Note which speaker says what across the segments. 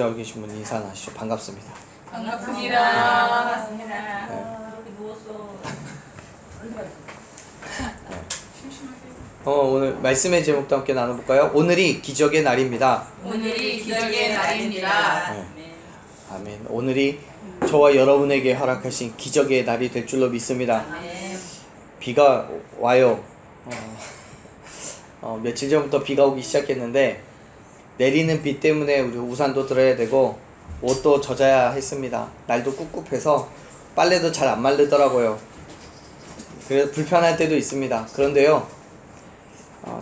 Speaker 1: 기자로 계신 분 인사 하시죠. 반갑습니다.
Speaker 2: 반갑습니다. 반갑습니다.
Speaker 3: 이렇게 누웠어.
Speaker 1: 오늘 말씀의 제목도 함께 나눠볼까요? 오늘이 기적의 날입니다.
Speaker 2: 오늘이 기적의 날입니다.
Speaker 1: 네. 아멘. 오늘이 저와 여러분에게 허락하신 기적의 날이 될 줄로 믿습니다.
Speaker 2: 네.
Speaker 1: 비가 와요. 며칠 전부터 비가 오기 시작했는데 내리는 비 때문에 우리 우산도 들어야 되고 옷도 젖어야 했습니다. 날도 꿉꿉해서 빨래도 잘 안 마르더라고요. 그래서 불편할 때도 있습니다. 그런데요,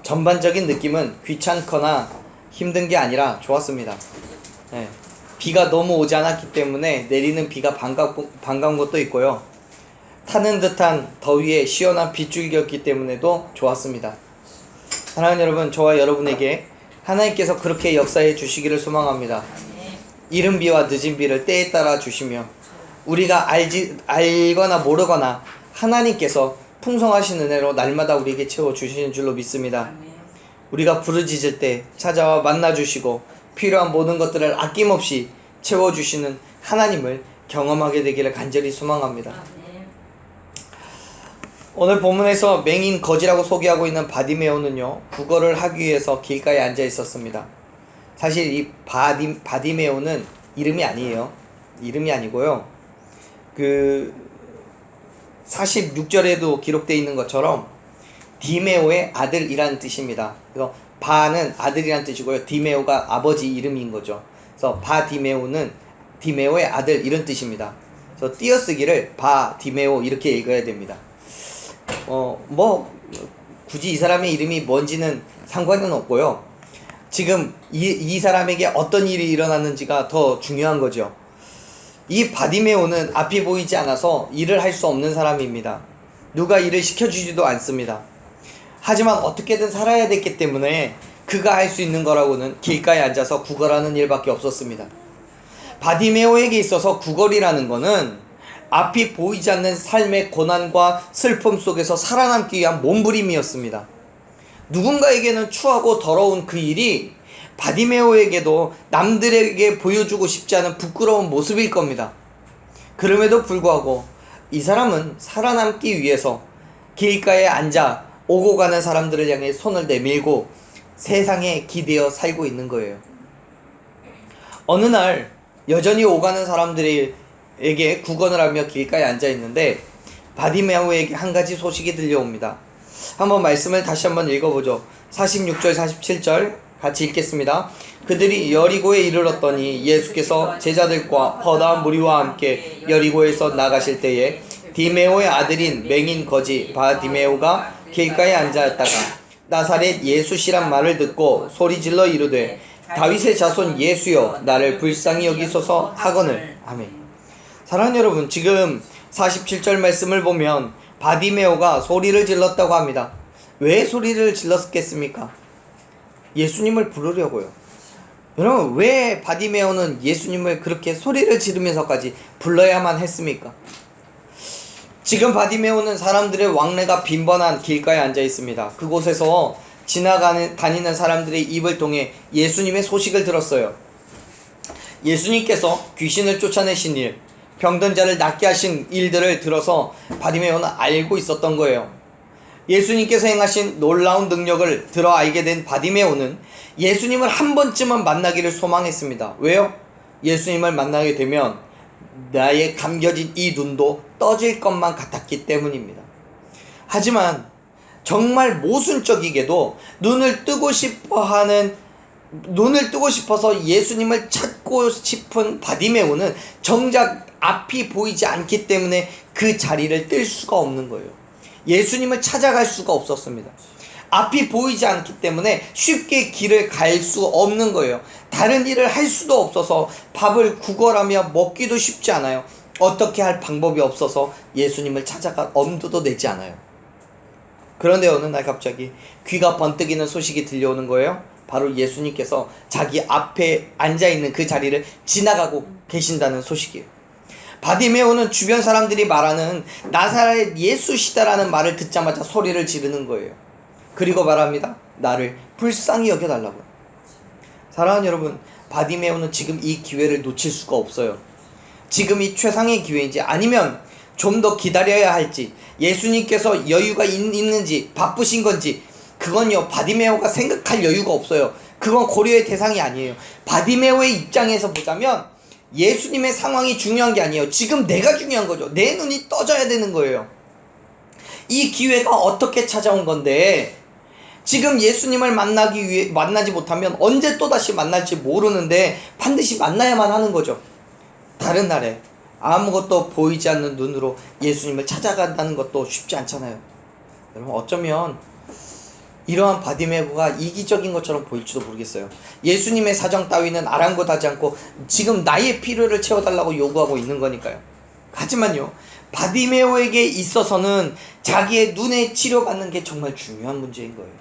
Speaker 1: 전반적인 느낌은 귀찮거나 힘든 게 아니라 좋았습니다. 네. 비가 너무 오지 않았기 때문에 내리는 비가 반가운 것도 있고요. 타는 듯한 더위에 시원한 빗줄기였기 때문에도 좋았습니다. 사랑하는 여러분, 저와 여러분에게 하나님께서 그렇게 역사해 주시기를 소망합니다. 이른 비와 늦은 비를 때에 따라 주시며 우리가 알거나 모르거나 하나님께서 풍성하신 은혜로 날마다 우리에게 채워주시는 줄로 믿습니다. 우리가 부르짖을 때 찾아와 만나주시고 필요한 모든 것들을 아낌없이 채워주시는 하나님을 경험하게 되기를 간절히 소망합니다. 오늘 본문에서 맹인 거지라고 소개하고 있는 바디메오는요, 구걸을 하기 위해서 길가에 앉아 있었습니다. 사실 이 바디메오는 이름이 아니에요. 이름이 아니고요, 46절에도 기록되어 있는 것처럼 디메오의 아들이라는 뜻입니다. 그래서 바는 아들이라는 뜻이고요, 디메오가 아버지 이름인 거죠. 그래서 바디메오는 디메오의 아들 이런 뜻입니다. 그래서 띄어쓰기를 바디메오 이렇게 읽어야 됩니다. 굳이 이 사람의 이름이 뭔지는 상관은 없고요. 지금 이 사람에게 어떤 일이 일어났는지가 더 중요한 거죠. 이 바디메오는 앞이 보이지 않아서 일을 할 수 없는 사람입니다. 누가 일을 시켜주지도 않습니다. 하지만 어떻게든 살아야 됐기 때문에 그가 할 수 있는 거라고는 길가에 앉아서 구걸하는 일밖에 없었습니다. 바디메오에게 있어서 구걸이라는 거는 앞이 보이지 않는 삶의 고난과 슬픔 속에서 살아남기 위한 몸부림이었습니다. 누군가에게는 추하고 더러운 그 일이 바디메오에게도 남들에게 보여주고 싶지 않은 부끄러운 모습일 겁니다. 그럼에도 불구하고 이 사람은 살아남기 위해서 길가에 앉아 오고 가는 사람들을 향해 손을 내밀고 세상에 기대어 살고 있는 거예요. 어느 날 여전히 오가는 사람들에게 구걸을 하며 길가에 앉아 있는데 바디메오에게 한 가지 소식이 들려옵니다. 한번 말씀을 다시 한번 읽어보죠. 46절 47절 같이 읽겠습니다. 그들이 여리고에 이르렀더니 예수께서 제자들과 허다한 무리와 함께 여리고에서 나가실 때에 디메오의 아들인 맹인 거지 바디메오가 길가에 앉아있다가 나사렛 예수시란 말을 듣고 소리질러 이르되 다윗의 자손 예수여 나를 불쌍히 여기소서 하거늘. 아멘. 사랑하는 여러분, 지금 47절 말씀을 보면 바디메오가 소리를 질렀다고 합니다. 왜 소리를 질렀겠습니까? 예수님을 부르려고요. 여러분, 왜 바디메오는 예수님을 그렇게 소리를 지르면서까지 불러야만 했습니까? 지금 바디메오는 사람들의 왕래가 빈번한 길가에 앉아 있습니다. 그곳에서 다니는 사람들의 입을 통해 예수님의 소식을 들었어요. 예수님께서 귀신을 쫓아내신 일, 병든 자를 낫게 하신 일들을 들어서 바디메오는 알고 있었던 거예요. 예수님께서 행하신 놀라운 능력을 들어 알게 된 바디메오는 예수님을 한 번쯤은 만나기를 소망했습니다. 왜요? 예수님을 만나게 되면 나의 감겨진 이 눈도 떠질 것만 같았기 때문입니다. 하지만 정말 모순적이게도 눈을 뜨고 싶어서 예수님을 찾고 싶은 바디메오는 정작 앞이 보이지 않기 때문에 그 자리를 뜰 수가 없는 거예요. 예수님을 찾아갈 수가 없었습니다. 앞이 보이지 않기 때문에 쉽게 길을 갈 수 없는 거예요. 다른 일을 할 수도 없어서 밥을 구걸하며 먹기도 쉽지 않아요. 어떻게 할 방법이 없어서 예수님을 찾아갈 엄두도 내지 않아요. 그런데 어느 날 갑자기 귀가 번뜩이는 소식이 들려오는 거예요. 바로 예수님께서 자기 앞에 앉아있는 그 자리를 지나가고 계신다는 소식이에요. 바디메오는 주변 사람들이 말하는 나사렛 예수시다라는 말을 듣자마자 소리를 지르는 거예요. 그리고 말합니다. 나를 불쌍히 여겨달라고요. 사랑하는 여러분, 바디메오는 지금 이 기회를 놓칠 수가 없어요. 지금이 최상의 기회인지 아니면 좀 더 기다려야 할지, 예수님께서 여유가 있는지 바쁘신 건지, 그건요 바디메오가 생각할 여유가 없어요. 그건 고려의 대상이 아니에요. 바디메오의 입장에서 보자면 예수님의 상황이 중요한 게 아니에요. 지금 내가 중요한 거죠. 내 눈이 떠져야 되는 거예요. 이 기회가 어떻게 찾아온 건데, 지금 예수님을 만나지 못하면 언제 또다시 만날지 모르는데 반드시 만나야만 하는 거죠. 다른 날에 아무것도 보이지 않는 눈으로 예수님을 찾아간다는 것도 쉽지 않잖아요. 여러분, 어쩌면 이러한 바디메오가 이기적인 것처럼 보일지도 모르겠어요. 예수님의 사정 따위는 아랑곳하지 않고 지금 나의 필요를 채워달라고 요구하고 있는 거니까요. 하지만요, 바디메오에게 있어서는 자기의 눈에 치료받는 게 정말 중요한 문제인 거예요.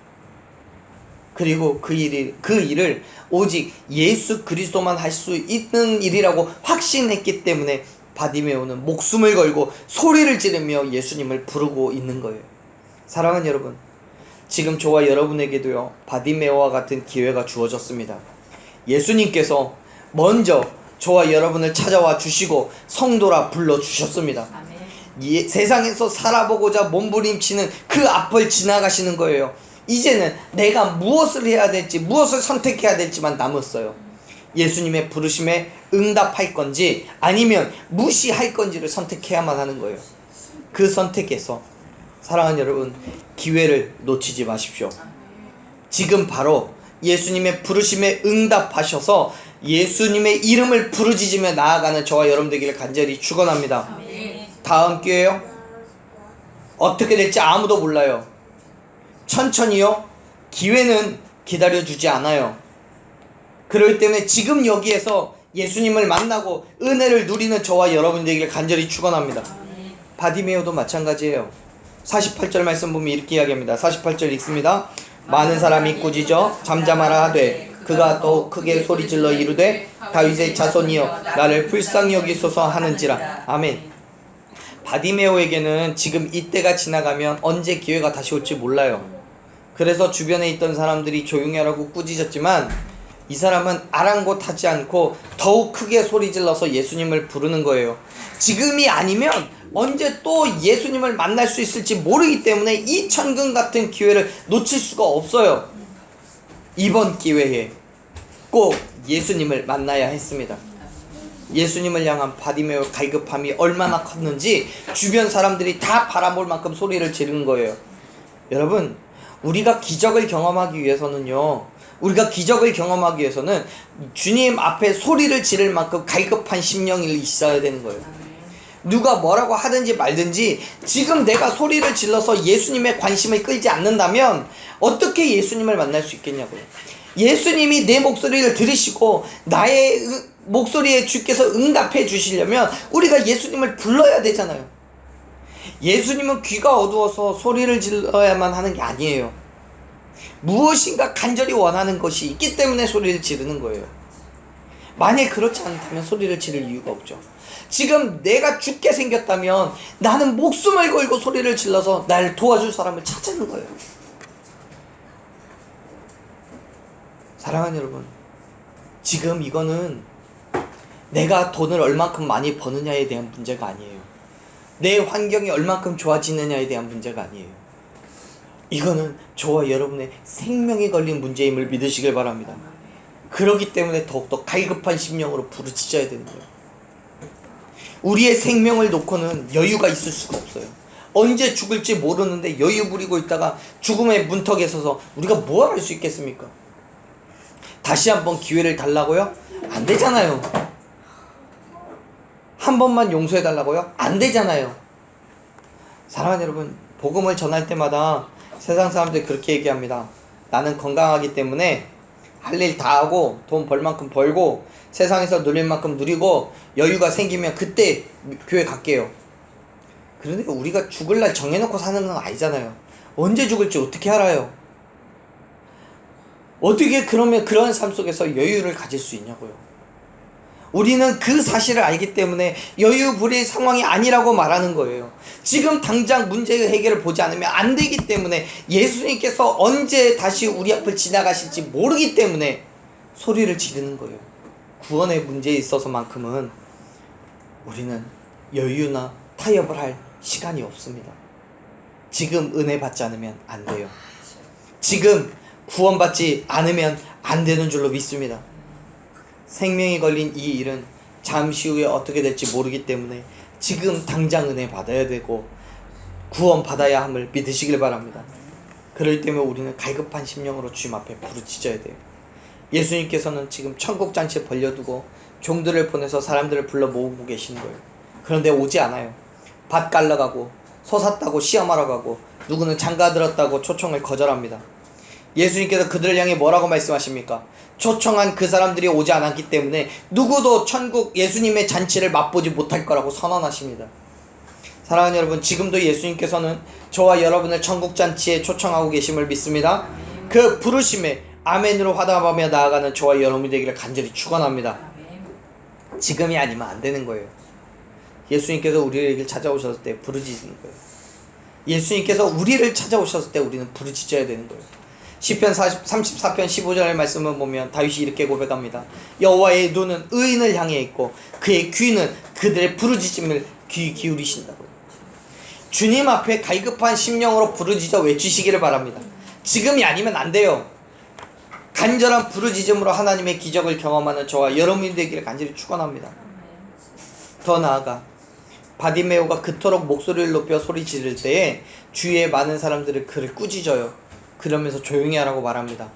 Speaker 1: 그리고 그 일을 오직 예수 그리스도만 할 수 있는 일이라고 확신했기 때문에 바디메오는 목숨을 걸고 소리를 지르며 예수님을 부르고 있는 거예요. 사랑하는 여러분, 지금 저와 여러분에게도요 바디메오와 같은 기회가 주어졌습니다. 예수님께서 먼저 저와 여러분을 찾아와 주시고 성도라 불러주셨습니다. 세상에서 살아보고자 몸부림치는 그 앞을 지나가시는 거예요. 이제는 내가 무엇을 해야 될지, 무엇을 선택해야 될지만 남았어요. 예수님의 부르심에 응답할 건지 아니면 무시할 건지를 선택해야만 하는 거예요. 그 선택에서 사랑하는 여러분, 기회를 놓치지 마십시오. 지금 바로 예수님의 부르심에 응답하셔서 예수님의 이름을 부르짖으며 나아가는 저와 여러분 되기를 간절히 축원합니다. 다음 기회요? 어떻게 될지 아무도 몰라요. 천천히요. 기회는 기다려주지 않아요. 그렇기 때문에 지금 여기에서 예수님을 만나고 은혜를 누리는 저와 여러분 되기를 간절히 축원합니다. 바디메오도 마찬가지예요. 48절 말씀 보면 이렇게 이야기합니다. 48절 읽습니다. 많은 사람이 꾸짖어 잠잠하라 하되 그가 또 크게 소리질러 이르되 다윗의 자손이여 나를 불쌍히 여기소서 하는지라. 아멘. 바디메오에게는 지금 이때가 지나가면 언제 기회가 다시 올지 몰라요. 그래서 주변에 있던 사람들이 조용히 하라고 꾸짖었지만 이 사람은 아랑곳하지 않고 더욱 크게 소리질러서 예수님을 부르는 거예요. 지금이 아니면 언제 또 예수님을 만날 수 있을지 모르기 때문에 이 천금 같은 기회를 놓칠 수가 없어요. 이번 기회에 꼭 예수님을 만나야 했습니다. 예수님을 향한 바디메오의 갈급함이 얼마나 컸는지 주변 사람들이 다 바라볼 만큼 소리를 지르는 거예요. 여러분, 우리가 기적을 경험하기 위해서는 주님 앞에 소리를 지를 만큼 갈급한 심령이 있어야 되는 거예요. 누가 뭐라고 하든지 말든지 지금 내가 소리를 질러서 예수님의 관심을 끌지 않는다면 어떻게 예수님을 만날 수 있겠냐고요. 예수님이 내 목소리를 들으시고 나의 목소리에 주께서 응답해 주시려면 우리가 예수님을 불러야 되잖아요. 예수님은 귀가 어두워서 소리를 질러야만 하는 게 아니에요. 무엇인가 간절히 원하는 것이 있기 때문에 소리를 지르는 거예요. 만약 그렇지 않다면 소리를 지를 이유가 없죠. 지금 내가 죽게 생겼다면 나는 목숨을 걸고 소리를 질러서 날 도와줄 사람을 찾는 거예요. 사랑하는 여러분, 지금 이거는 내가 돈을 얼만큼 많이 버느냐에 대한 문제가 아니에요. 내 환경이 얼만큼 좋아지느냐에 대한 문제가 아니에요. 이거는 저와 여러분의 생명이 걸린 문제임을 믿으시길 바랍니다. 그렇기 때문에 더욱더 갈급한 심령으로 부르짖어야 되는 거예요. 우리의 생명을 놓고는 여유가 있을 수가 없어요. 언제 죽을지 모르는데 여유 부리고 있다가 죽음의 문턱에 서서 우리가 뭘 할 수 있겠습니까? 다시 한번 기회를 달라고요? 안 되잖아요. 한 번만 용서해 달라고요? 안 되잖아요. 사랑하는 여러분, 복음을 전할 때마다 세상 사람들이 그렇게 얘기합니다. 나는 건강하기 때문에 할 일 다 하고 돈 벌 만큼 벌고 세상에서 누릴 만큼 누리고 여유가 생기면 그때 교회 갈게요. 그런데 우리가 죽을 날 정해놓고 사는 건 아니잖아요. 언제 죽을지 어떻게 알아요? 어떻게 그러면 그런 삶 속에서 여유를 가질 수 있냐고요. 우리는 그 사실을 알기 때문에 여유 부릴 상황이 아니라고 말하는 거예요. 지금 당장 문제의 해결을 보지 않으면 안 되기 때문에 예수님께서 언제 다시 우리 앞을 지나가실지 모르기 때문에 소리를 지르는 거예요. 구원의 문제에 있어서만큼은 우리는 여유나 타협을 할 시간이 없습니다. 지금 은혜 받지 않으면 안 돼요. 지금 구원받지 않으면 안 되는 줄로 믿습니다. 생명이 걸린 이 일은 잠시 후에 어떻게 될지 모르기 때문에 지금 당장 은혜 받아야 되고 구원 받아야 함을 믿으시길 바랍니다. 그럴 때면 우리는 갈급한 심령으로 주님 앞에 부르짖어야 돼요. 예수님께서는 지금 천국 잔치에 벌려두고 종들을 보내서 사람들을 불러 모으고 계시는 거예요. 그런데 오지 않아요. 밭 갈라가고 솟았다고 시험하러 가고 누구는 장가 들었다고 초청을 거절합니다. 예수님께서 그들을 향해 뭐라고 말씀하십니까? 초청한 그 사람들이 오지 않았기 때문에 누구도 천국 예수님의 잔치를 맛보지 못할 거라고 선언하십니다. 사랑하는 여러분, 지금도 예수님께서는 저와 여러분을 천국 잔치에 초청하고 계심을 믿습니다. 그 부르심에 아멘으로 화답하며 나아가는 저와 여러분이 되기를 간절히 축원합니다. 지금이 아니면 안 되는 거예요. 예수님께서 우리에게 찾아오셨을 때 부르짖는 거예요. 예수님께서 우리를 찾아오셨을 때 우리는 부르짖어야 되는 거예요. 시편 34편 15절의 말씀을 보면 다윗이 이렇게 고백합니다. 여호와의 눈은 의인을 향해 있고 그의 귀는 그들의 부르짖음을 귀 기울이신다고요. 주님 앞에 갈급한 심령으로 부르짖어 외치시기를 바랍니다. 지금이 아니면 안 돼요. 간절한 부르짖음으로 하나님의 기적을 경험하는 저와 여러분이 되기를 간절히 축원합니다. 더 나아가 바디메오가 그토록 목소리를 높여 소리 지를 때에 주위의 많은 사람들은 그를 꾸짖어요. 그러면서 조용히 하라고 말합니다.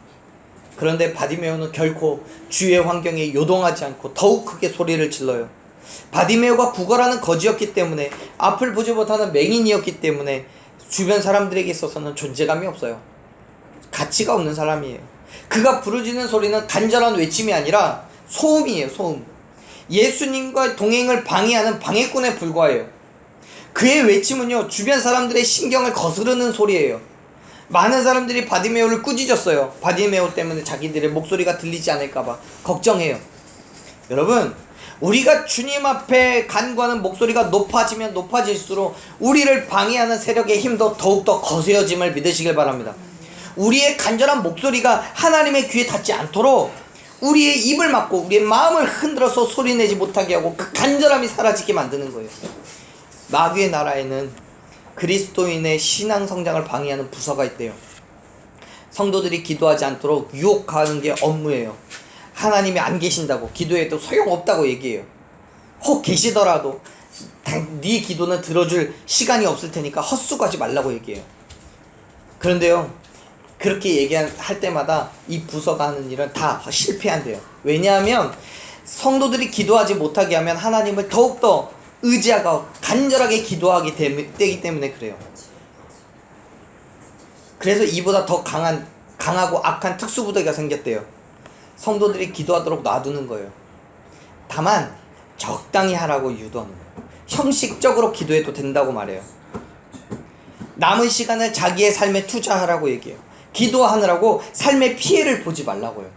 Speaker 1: 그런데 바디메오는 결코 주위의 환경에 요동하지 않고 더욱 크게 소리를 질러요. 바디메오가 구걸하는 거지였기 때문에 앞을 보지 못하는 맹인이었기 때문에 주변 사람들에게 있어서는 존재감이 없어요. 가치가 없는 사람이에요. 그가 부르짖는 소리는 간절한 외침이 아니라 소음이에요. 소음. 예수님과 동행을 방해하는 방해꾼에 불과해요. 그의 외침은요, 주변 사람들의 신경을 거스르는 소리예요. 많은 사람들이 바디메오를 꾸짖었어요. 바디메오 때문에 자기들의 목소리가 들리지 않을까봐 걱정해요. 여러분, 우리가 주님 앞에 간구하는 목소리가 높아지면 높아질수록 우리를 방해하는 세력의 힘도 더욱더 거세어짐을 믿으시길 바랍니다. 우리의 간절한 목소리가 하나님의 귀에 닿지 않도록 우리의 입을 막고 우리의 마음을 흔들어서 소리내지 못하게 하고 그 간절함이 사라지게 만드는 거예요. 마귀의 나라에는 그리스도인의 신앙 성장을 방해하는 부서가 있대요. 성도들이 기도하지 않도록 유혹하는 게 업무예요. 하나님이 안 계신다고 기도해도 소용없다고 얘기해요. 혹 계시더라도 네 기도는 들어줄 시간이 없을 테니까 헛수고하지 말라고 얘기해요. 그런데요, 그렇게 얘기할 때마다 이 부서가 하는 일은 다 실패한대요. 왜냐하면 성도들이 기도하지 못하게 하면 하나님을 더욱더 의지하고 간절하게 기도하게 되기 때문에 그래요. 그래서 이보다 더 강하고 악한 특수부대가 생겼대요. 성도들이 기도하도록 놔두는 거예요. 다만 적당히 하라고 유도하는 거예요. 형식적으로 기도해도 된다고 말해요. 남은 시간을 자기의 삶에 투자하라고 얘기해요. 기도하느라고 삶의 피해를 보지 말라고요.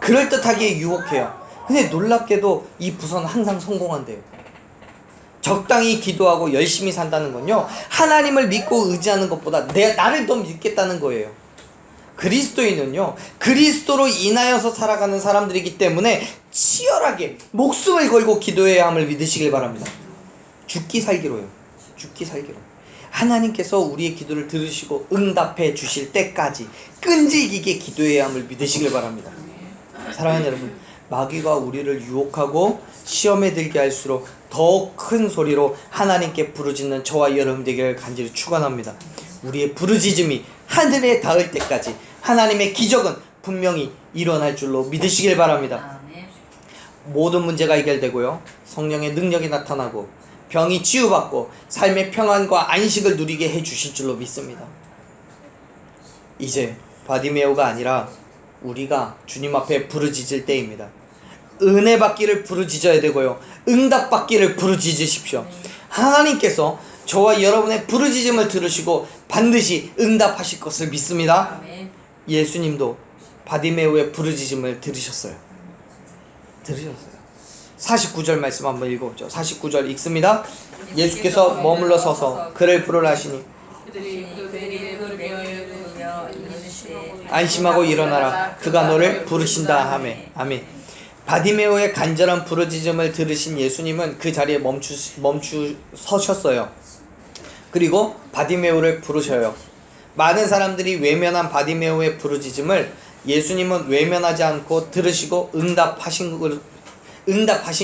Speaker 1: 그럴듯하게 유혹해요. 근데 놀랍게도 이 부서는 항상 성공한대요. 적당히 기도하고 열심히 산다는 건요, 하나님을 믿고 의지하는 것보다 나를 더 믿겠다는 거예요. 그리스도인은요, 그리스도로 인하여서 살아가는 사람들이기 때문에 치열하게 목숨을 걸고 기도해야 함을 믿으시길 바랍니다. 죽기 살기로요. 죽기 살기로. 하나님께서 우리의 기도를 들으시고 응답해 주실 때까지 끈질기게 기도해야 함을 믿으시길 바랍니다. 사랑하는 여러분, 마귀가 우리를 유혹하고 시험에 들게 할수록 더욱 큰 소리로 하나님께 부르짖는 저와 여러분 되기를 간절히 축원합니다. 우리의 부르짖음이 하늘에 닿을 때까지 하나님의 기적은 분명히 일어날 줄로 믿으시길 바랍니다. 모든 문제가 해결되고요, 성령의 능력이 나타나고 병이 치유받고 삶의 평안과 안식을 누리게 해주실 줄로 믿습니다. 이제 바디메오가 아니라 우리가 주님 앞에 부르짖을 때입니다. 은혜 받기를 부르짖어야 되고요, 응답 받기를 부르짖으십시오. 하나님께서 저와 여러분의 부르짖음을 들으시고 반드시 응답하실 것을 믿습니다. 예수님도 바디메오의 부르짖음을 들으셨어요. 49절 말씀 한번 읽어보죠. 49절 읽습니다. 예수께서 머물러 서서 그를 부르라 하시니
Speaker 2: 그들이 그를 베어 이르며 이르시되
Speaker 1: 안심하고 일어나라. 그가 너를 부르신다 하매. 아멘. 바디메오의 간절한 부르짖음을 들으신 예수님은 그 자리에 멈추 서셨어요. 그리고 바디메오를 부르셔요. 많은 사람들이 외면한 바디메오의 부르짖음을 예수님은 외면하지 않고 들으시고 응답하신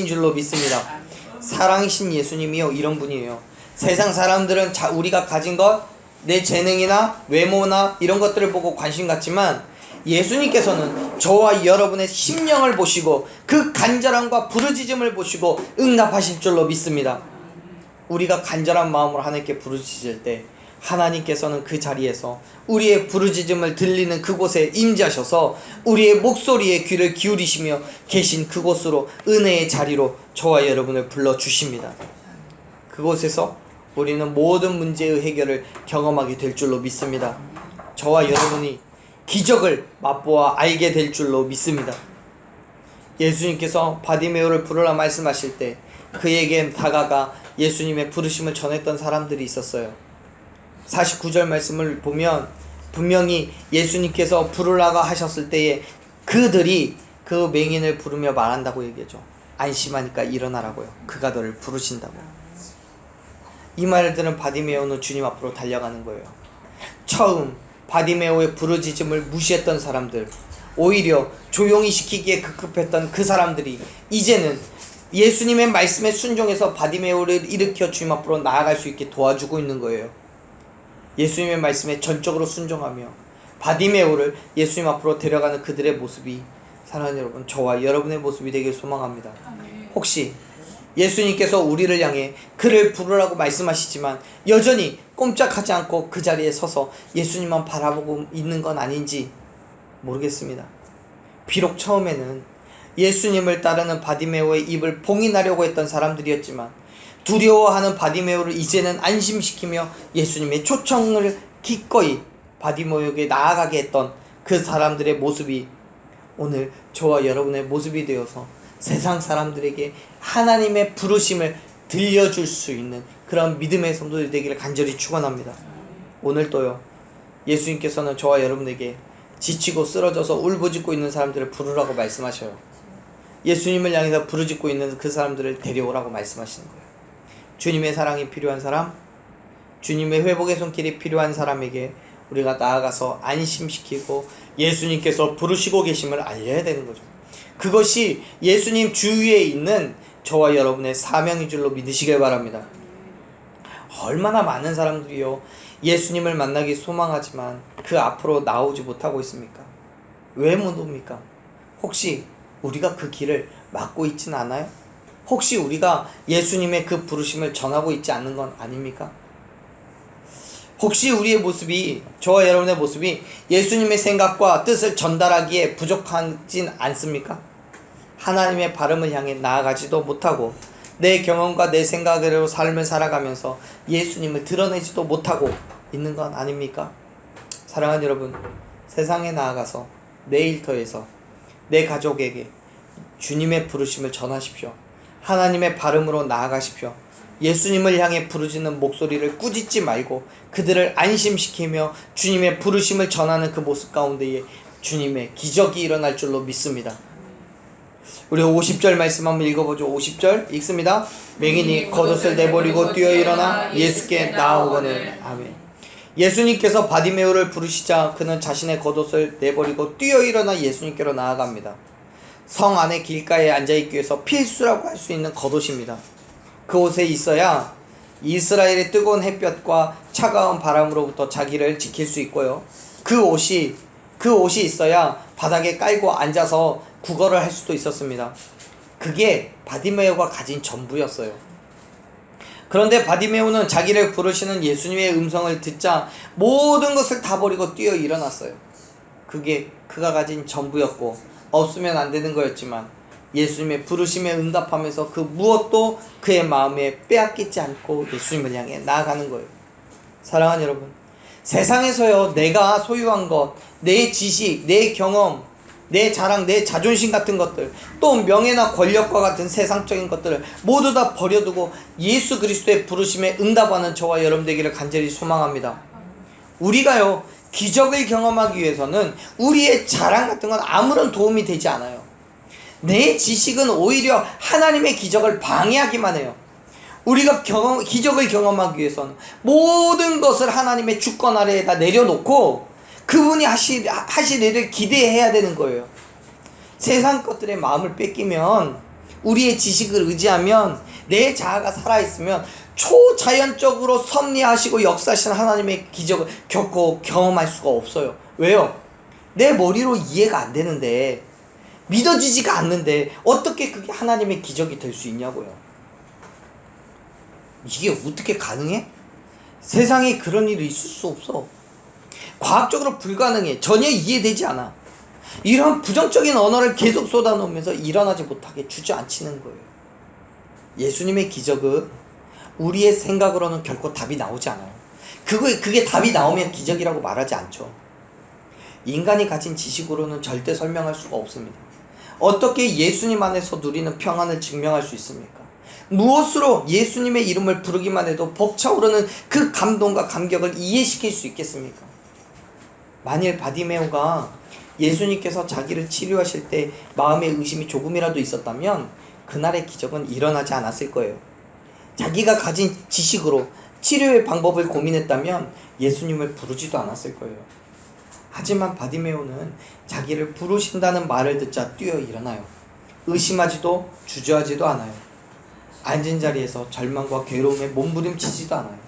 Speaker 1: 줄로 믿습니다. 사랑이신 예수님이요, 이런 분이에요. 세상 사람들은 우리가 가진 것, 내 재능이나 외모나 이런 것들을 보고 관심 갖지만 예수님께서는 저와 여러분의 심령을 보시고 그 간절함과 부르짖음을 보시고 응답하실 줄로 믿습니다. 우리가 간절한 마음으로 하나님께 부르짖을 때 하나님께서는 그 자리에서 우리의 부르짖음을 들리는 그곳에 임재하셔서 우리의 목소리에 귀를 기울이시며 계신 그곳으로, 은혜의 자리로 저와 여러분을 불러주십니다. 그곳에서 우리는 모든 문제의 해결을 경험하게 될 줄로 믿습니다. 저와 여러분이 기적을 맛보아 알게 될 줄로 믿습니다. 예수님께서 바디메오를 부르라 말씀하실 때 그에겐 다가가 예수님의 부르심을 전했던 사람들이 있었어요. 49절 말씀을 보면 분명히 예수님께서 부르라고 하셨을 때에 그들이 그 맹인을 부르며 말한다고 얘기하죠. 안심하니까 일어나라고요. 그가 너를 부르신다고. 이 말을 들은 바디메오는 주님 앞으로 달려가는 거예요. 처음 바디메오의 부르짖음을 무시했던 사람들, 오히려 조용히 시키기에 급급했던 그 사람들이 이제는 예수님의 말씀에 순종해서 바디메오를 일으켜 주님 앞으로 나아갈 수 있게 도와주고 있는 거예요. 예수님의 말씀에 전적으로 순종하며 바디메오를 예수님 앞으로 데려가는 그들의 모습이, 사랑하는 여러분, 저와 여러분의 모습이 되길 소망합니다. 혹시 예수님께서 우리를 향해 그를 부르라고 말씀하시지만 여전히 꼼짝하지 않고 그 자리에 서서 예수님만 바라보고 있는 건 아닌지 모르겠습니다. 비록 처음에는 예수님을 따르는 바디메오의 입을 봉인하려고 했던 사람들이었지만 두려워하는 바디메오를 이제는 안심시키며 예수님의 초청을 기꺼이 바디메오에게 나아가게 했던 그 사람들의 모습이 오늘 저와 여러분의 모습이 되어서 세상 사람들에게 하나님의 부르심을 들려줄 수 있는 그런 믿음의 성도들이 되기를 간절히 축원합니다. 오늘도요, 예수님께서는 저와 여러분에게 지치고 쓰러져서 울부짖고 있는 사람들을 부르라고 말씀하셔요. 예수님을 향해서 부르짖고 있는 그 사람들을 데려오라고 말씀하시는 거예요. 주님의 사랑이 필요한 사람, 주님의 회복의 손길이 필요한 사람에게 우리가 나아가서 안심시키고 예수님께서 부르시고 계심을 알려야 되는 거죠. 그것이 예수님 주위에 있는 저와 여러분의 사명인 줄로 믿으시길 바랍니다. 얼마나 많은 사람들이요, 예수님을 만나기 소망하지만 그 앞으로 나오지 못하고 있습니까? 왜 못 옵니까? 혹시 우리가 그 길을 막고 있진 않아요? 혹시 우리가 예수님의 그 부르심을 전하고 있지 않는 건 아닙니까? 혹시 우리의 모습이, 저와 여러분의 모습이 예수님의 생각과 뜻을 전달하기에 부족하진 않습니까? 하나님의 발음을 향해 나아가지도 못하고 내 경험과 내 생각으로 삶을 살아가면서 예수님을 드러내지도 못하고 있는 건 아닙니까? 사랑하는 여러분, 세상에 나아가서 내 일터에서 내 가족에게 주님의 부르심을 전하십시오. 하나님의 발음으로 나아가십시오. 예수님을 향해 부르짖는 목소리를 꾸짖지 말고 그들을 안심시키며 주님의 부르심을 전하는 그 모습 가운데에 주님의 기적이 일어날 줄로 믿습니다. 우리 50절 말씀 한번 읽어보죠. 50절 읽습니다. 맹인이 겉옷을 내버리고 뛰어 일어나 예수께 나아오거늘. 아멘. 예수님께서 바디메오를 부르시자 그는 자신의 겉옷을 내버리고 뛰어 일어나 예수님께로 나아갑니다. 성 안의 길가에 앉아있기 위해서 필수라고 할 수 있는 겉옷입니다. 그 옷에 있어야 이스라엘의 뜨거운 햇볕과 차가운 바람으로부터 자기를 지킬 수 있고요. 그 옷이 있어야 바닥에 깔고 앉아서 구걸을 할 수도 있었습니다. 그게 바디메오가 가진 전부였어요. 그런데 바디메오는 자기를 부르시는 예수님의 음성을 듣자 모든 것을 다 버리고 뛰어 일어났어요. 그게 그가 가진 전부였고 없으면 안 되는 거였지만 예수님의 부르심에 응답하면서 그 무엇도 그의 마음에 빼앗기지 않고 예수님을 향해 나아가는 거예요. 사랑하는 여러분, 세상에서요, 내가 소유한 것, 내 지식, 내 경험, 내 자랑, 내 자존심 같은 것들, 또 명예나 권력과 같은 세상적인 것들을 모두 다 버려두고 예수 그리스도의 부르심에 응답하는 저와 여러분 되기를 간절히 소망합니다. 우리가요, 기적을 경험하기 위해서는 우리의 자랑 같은 건 아무런 도움이 되지 않아요. 내 지식은 오히려 하나님의 기적을 방해하기만 해요. 우리가 기적을 경험하기 위해서는 모든 것을 하나님의 주권 아래에다 내려놓고 그분이 하실 일을 기대해야 되는 거예요. 세상 것들의 마음을 뺏기면, 우리의 지식을 의지하면, 내 자아가 살아있으면 초자연적으로 섭리하시고 역사하시는 하나님의 기적을 겪고 경험할 수가 없어요. 왜요? 내 머리로 이해가 안 되는데, 믿어지지가 않는데 어떻게 그게 하나님의 기적이 될 수 있냐고요. 이게 어떻게 가능해? 세상에 그런 일이 있을 수 없어. 과학적으로 불가능해. 전혀 이해되지 않아. 이런 부정적인 언어를 계속 쏟아놓으면서 일어나지 못하게 주저앉히는 거예요. 예수님의 기적은 우리의 생각으로는 결코 답이 나오지 않아요. 그게 답이 나오면 기적이라고 말하지 않죠. 인간이 가진 지식으로는 절대 설명할 수가 없습니다. 어떻게 예수님 안에서 누리는 평안을 증명할 수 있습니까? 무엇으로 예수님의 이름을 부르기만 해도 벅차오르는 그 감동과 감격을 이해시킬 수 있겠습니까? 만일 바디메오가 예수님께서 자기를 치료하실 때 마음의 의심이 조금이라도 있었다면 그날의 기적은 일어나지 않았을 거예요. 자기가 가진 지식으로 치료의 방법을 고민했다면 예수님을 부르지도 않았을 거예요. 하지만 바디메오는 자기를 부르신다는 말을 듣자 뛰어 일어나요. 의심하지도 주저하지도 않아요. 앉은 자리에서 절망과 괴로움에 몸부림치지도 않아요.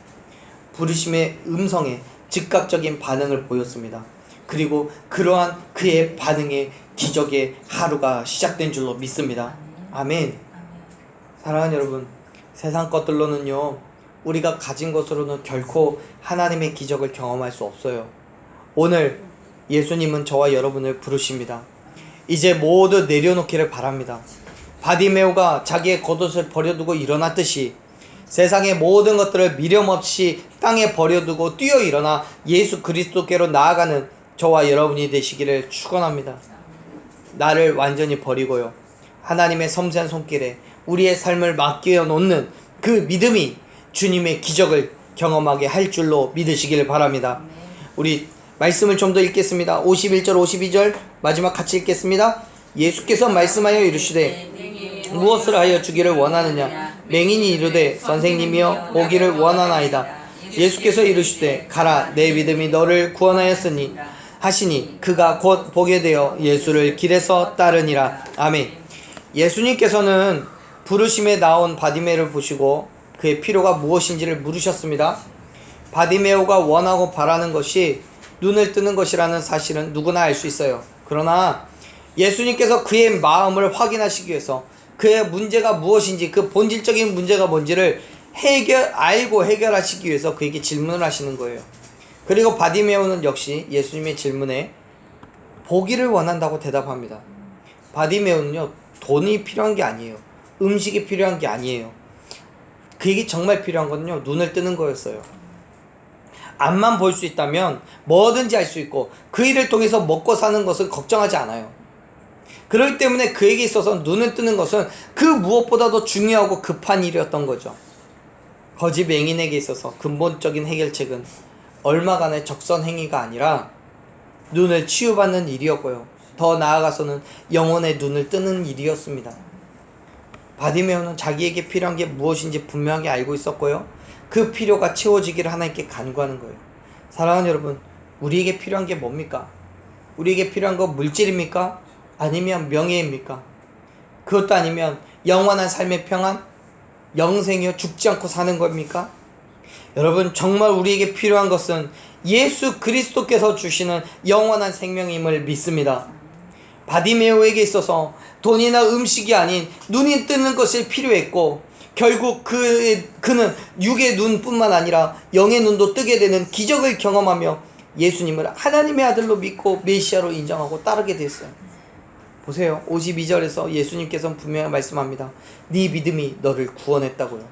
Speaker 1: 부르심의 음성에 즉각적인 반응을 보였습니다. 그리고 그러한 그의 반응에 기적의 하루가 시작된 줄로 믿습니다. 아멘. 사랑하는 여러분, 세상 것들로는요, 우리가 가진 것으로는 결코 하나님의 기적을 경험할 수 없어요. 오늘 예수님은 저와 여러분을 부르십니다. 이제 모두 내려놓기를 바랍니다. 바디메오가 자기의 겉옷을 버려두고 일어났듯이 세상의 모든 것들을 미련 없이 땅에 버려두고 뛰어 일어나 예수 그리스도께로 나아가는 저와 여러분이 되시기를 축원합니다. 나를 완전히 버리고요, 하나님의 섬세한 손길에 우리의 삶을 맡겨 놓는 그 믿음이 주님의 기적을 경험하게 할 줄로 믿으시기를 바랍니다. 우리 말씀을 좀 더 읽겠습니다. 51절 52절 마지막 같이 읽겠습니다. 예수께서 말씀하여 이르시되 무엇을 하여 주기를 원하느냐? 맹인이 이르되 선생님이여 보기를 원하나이다. 예수께서 이르시되 가라, 내 믿음이 너를 구원하였으니 하시니 그가 곧 보게 되어 예수를 길에서 따르니라. 아멘. 예수님께서는 부르심에 나온 바디메오를 보시고 그의 필요가 무엇인지를 물으셨습니다. 바디메오가 원하고 바라는 것이 눈을 뜨는 것이라는 사실은 누구나 알 수 있어요. 그러나 예수님께서 그의 마음을 확인하시기 위해서 그의 문제가 무엇인지, 그 본질적인 문제가 뭔지를 알고 해결하시기 위해서 그에게 질문을 하시는 거예요. 그리고 바디메오는 역시 예수님의 질문에 보기를 원한다고 대답합니다. 바디메오는요, 돈이 필요한 게 아니에요. 음식이 필요한 게 아니에요. 그에게 정말 필요한 거는요, 눈을 뜨는 거였어요. 앞만 볼 수 있다면 뭐든지 할 수 있고 그 일을 통해서 먹고 사는 것은 걱정하지 않아요. 그렇기 때문에 그에게 있어서 눈을 뜨는 것은 그 무엇보다도 중요하고 급한 일이었던 거죠. 거지 맹인에게 있어서 근본적인 해결책은 얼마간의 적선 행위가 아니라 눈을 치유받는 일이었고요, 더 나아가서는 영혼의 눈을 뜨는 일이었습니다. 바디메오는 자기에게 필요한 게 무엇인지 분명하게 알고 있었고요, 그 필요가 채워지기를 하나님께 간구하는 거예요. 사랑하는 여러분, 우리에게 필요한 게 뭡니까? 우리에게 필요한 거 물질입니까? 아니면 명예입니까? 그것도 아니면 영원한 삶의 평안? 영생이요, 죽지 않고 사는 겁니까? 여러분, 정말 우리에게 필요한 것은 예수 그리스도께서 주시는 영원한 생명임을 믿습니다. 바디메오에게 있어서 돈이나 음식이 아닌 눈이 뜨는 것이 필요했고, 결국 그는 육의 눈뿐만 아니라 영의 눈도 뜨게 되는 기적을 경험하며 예수님을 하나님의 아들로 믿고 메시아로 인정하고 따르게 됐어요. 보세요. 52절에서 예수님께서는 분명히 말씀합니다. 네 믿음이 너를 구원했다고요.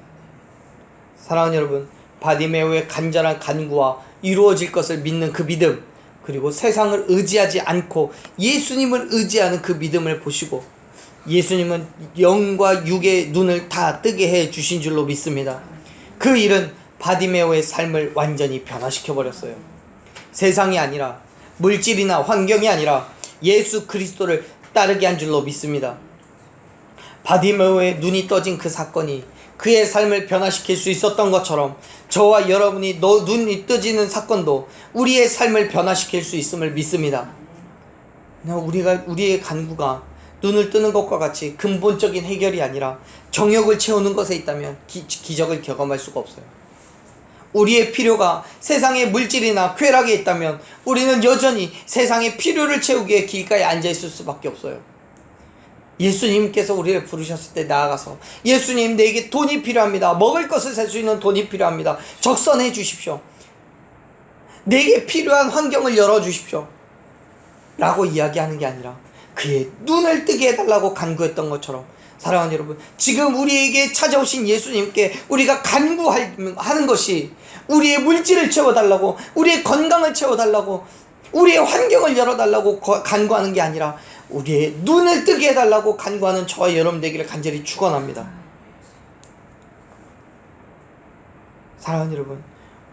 Speaker 1: 사랑하는 여러분, 바디메오의 간절한 간구와 이루어질 것을 믿는 그 믿음, 그리고 세상을 의지하지 않고 예수님을 의지하는 그 믿음을 보시고 예수님은 영과 육의 눈을 다 뜨게 해 주신 줄로 믿습니다. 그 일은 바디메오의 삶을 완전히 변화시켜 버렸어요. 세상이 아니라 물질이나 환경이 아니라 예수 그리스도를 따르게 한 줄로 믿습니다. 바디메오의 눈이 떠진 그 사건이 그의 삶을 변화시킬 수 있었던 것처럼 저와 여러분이 눈이 떠지는 사건도 우리의 삶을 변화시킬 수 있음을 믿습니다. 우리의 간구가 눈을 뜨는 것과 같이 근본적인 해결이 아니라 정욕을 채우는 것에 있다면 기적을 경험할 수가 없어요. 우리의 필요가 세상의 물질이나 쾌락에 있다면 우리는 여전히 세상의 필요를 채우기 위해 길가에 앉아있을 수밖에 없어요. 예수님께서 우리를 부르셨을 때 나아가서 예수님, 내게 돈이 필요합니다. 먹을 것을 살 수 있는 돈이 필요합니다. 적선해 주십시오. 내게 필요한 환경을 열어주십시오 라고 이야기하는 게 아니라 그의 눈을 뜨게 해달라고 간구했던 것처럼, 사랑하는 여러분, 지금 우리에게 찾아오신 예수님께 우리가 간구하는 것이 우리의 물질을 채워달라고, 우리의 건강을 채워달라고, 우리의 환경을 열어달라고 간구하는 게 아니라 우리의 눈을 뜨게 해달라고 간구하는 저와 여러분 되기를 간절히 축원합니다. 사랑하는 여러분,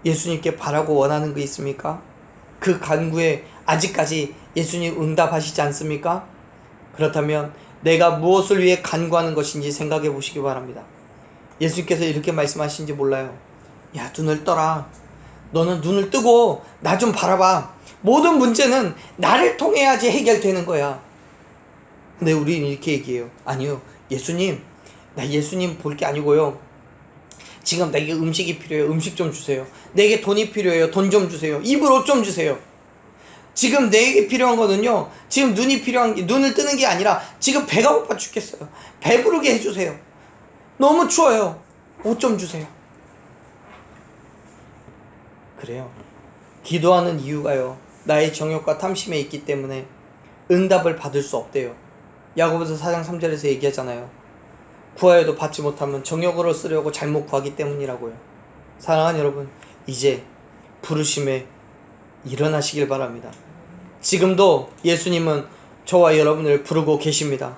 Speaker 1: 예수님께 바라고 원하는 게 있습니까? 그 간구에 아직까지 예수님 응답하시지 않습니까? 그렇다면 내가 무엇을 위해 간구하는 것인지 생각해 보시기 바랍니다. 예수님께서 이렇게 말씀하신지 몰라요. 야, 눈을 떠라. 너는 눈을 뜨고 나 좀 바라봐. 모든 문제는 나를 통해야지 해결되는 거야. 근데 우리는 이렇게 얘기해요. 아니요, 예수님, 나 예수님 볼 게 아니고요, 지금 내게 음식이 필요해요. 음식 좀 주세요. 내게 돈이 필요해요. 돈 좀 주세요. 입을 옷 좀 주세요. 지금 내게 필요한 거는요, 지금 눈을 뜨는 게 아니라 지금 배가 고파 죽겠어요. 배부르게 해주세요. 너무 추워요. 옷 좀 주세요. 그래요. 기도하는 이유가요, 나의 정욕과 탐심에 있기 때문에 응답을 받을 수 없대요. 야고보서 4장 3절에서 얘기하잖아요. 구하여도 받지 못하면 정욕으로 쓰려고 잘못 구하기 때문이라고요. 사랑하는 여러분, 이제 부르심에 일어나시길 바랍니다. 지금도 예수님은 저와 여러분을 부르고 계십니다.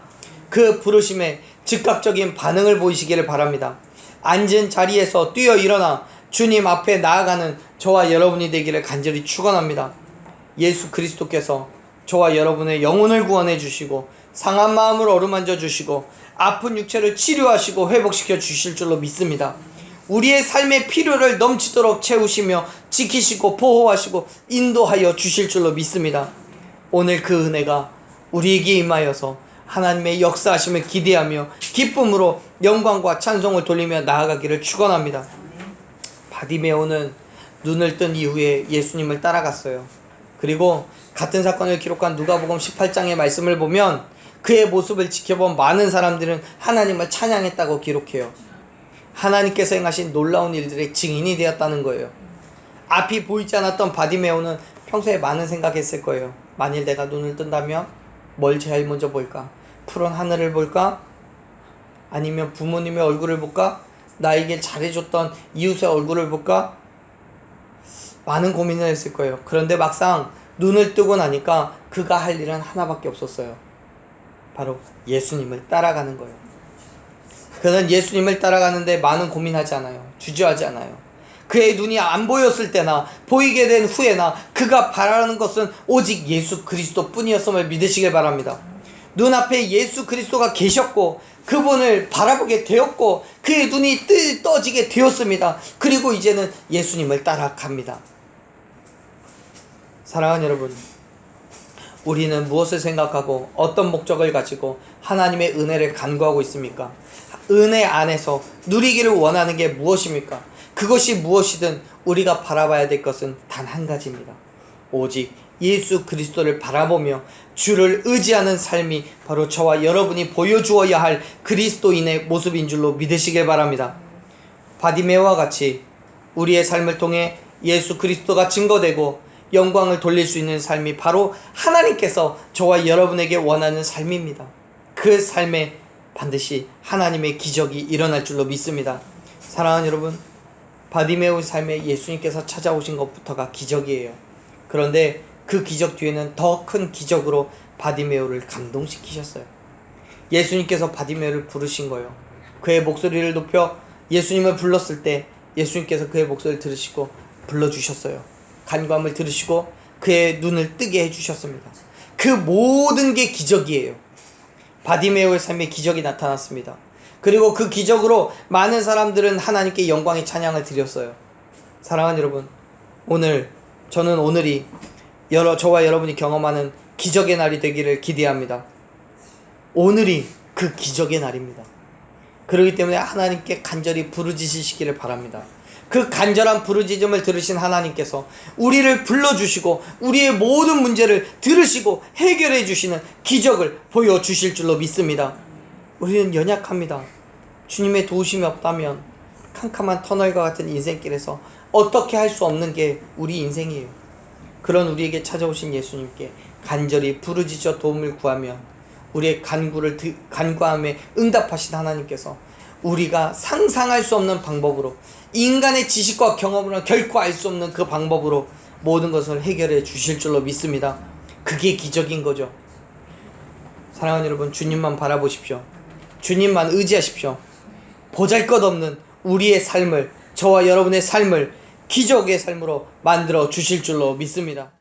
Speaker 1: 그 부르심에 즉각적인 반응을 보이시기를 바랍니다. 앉은 자리에서 뛰어 일어나 주님 앞에 나아가는 저와 여러분이 되기를 간절히 축원합니다. 예수 그리스도께서 저와 여러분의 영혼을 구원해 주시고 상한 마음을 어루만져 주시고 아픈 육체를 치료하시고 회복시켜 주실 줄로 믿습니다. 우리의 삶의 필요를 넘치도록 채우시며 지키시고 보호하시고 인도하여 주실 줄로 믿습니다. 오늘 그 은혜가 우리에게 임하여서 하나님의 역사하심을 기대하며 기쁨으로 영광과 찬송을 돌리며 나아가기를 축원합니다. 바디메오는 눈을 뜬 이후에 예수님을 따라갔어요. 그리고 같은 사건을 기록한 누가복음 18장의 말씀을 보면 그의 모습을 지켜본 많은 사람들은 하나님을 찬양했다고 기록해요. 하나님께서 행하신 놀라운 일들의 증인이 되었다는 거예요. 앞이 보이지 않았던 바디메오는 평소에 많은 생각했을 거예요. 만일 내가 눈을 뜬다면 뭘 제일 먼저 볼까? 푸른 하늘을 볼까? 아니면 부모님의 얼굴을 볼까? 나에게 잘해줬던 이웃의 얼굴을 볼까? 많은 고민을 했을 거예요. 그런데 막상 눈을 뜨고 나니까 그가 할 일은 하나밖에 없었어요. 바로 예수님을 따라가는 거예요. 그는 예수님을 따라가는데 많은 고민하지 않아요. 주저하지 않아요. 그의 눈이 안 보였을 때나 보이게 된 후에나 그가 바라는 것은 오직 예수 그리스도 뿐이었음을 믿으시길 바랍니다. 눈앞에 예수 그리스도가 계셨고 그분을 바라보게 되었고 그의 눈이 떠지게 되었습니다. 그리고 이제는 예수님을 따라갑니다. 사랑하는 여러분, 우리는 무엇을 생각하고 어떤 목적을 가지고 하나님의 은혜를 간구하고 있습니까? 은혜 안에서 누리기를 원하는 게 무엇입니까? 그것이 무엇이든 우리가 바라봐야 될 것은 단 한 가지입니다. 오직 예수 그리스도를 바라보며 주를 의지하는 삶이 바로 저와 여러분이 보여주어야 할 그리스도인의 모습인 줄로 믿으시길 바랍니다. 바디메오와 같이 우리의 삶을 통해 예수 그리스도가 증거되고 영광을 돌릴 수 있는 삶이 바로 하나님께서 저와 여러분에게 원하는 삶입니다. 그 삶에 반드시 하나님의 기적이 일어날 줄로 믿습니다. 사랑하는 여러분, 바디메오의 삶에 예수님께서 찾아오신 것부터가 기적이에요. 그런데 그 기적 뒤에는 더 큰 기적으로 바디메오를 감동시키셨어요. 예수님께서 바디메오를 부르신 거예요. 그의 목소리를 높여 예수님을 불렀을 때 예수님께서 그의 목소리를 들으시고 불러주셨어요. 간구함을 들으시고 그의 눈을 뜨게 해주셨습니다. 그 모든 게 기적이에요. 바디메오의 삶에 기적이 나타났습니다. 그리고 그 기적으로 많은 사람들은 하나님께 영광의 찬양을 드렸어요. 사랑하는 여러분, 저는 오늘이 저와 여러분이 경험하는 기적의 날이 되기를 기대합니다. 오늘이 그 기적의 날입니다. 그렇기 때문에 하나님께 간절히 부르짖으시기를 바랍니다. 그 간절한 부르짖음을 들으신 하나님께서 우리를 불러주시고 우리의 모든 문제를 들으시고 해결해 주시는 기적을 보여주실 줄로 믿습니다. 우리는 연약합니다. 주님의 도우심이 없다면 캄캄한 터널과 같은 인생길에서 어떻게 할 수 없는 게 우리 인생이에요. 그런 우리에게 찾아오신 예수님께 간절히 부르짖어 도움을 구하면 우리의 간구함에 응답하신 하나님께서 우리가 상상할 수 없는 방법으로, 인간의 지식과 경험으로는 결코 알 수 없는 그 방법으로 모든 것을 해결해 주실 줄로 믿습니다. 그게 기적인 거죠. 사랑하는 여러분, 주님만 바라보십시오. 주님만 의지하십시오. 보잘것없는 우리의 삶을, 저와 여러분의 삶을 기적의 삶으로 만들어 주실 줄로 믿습니다.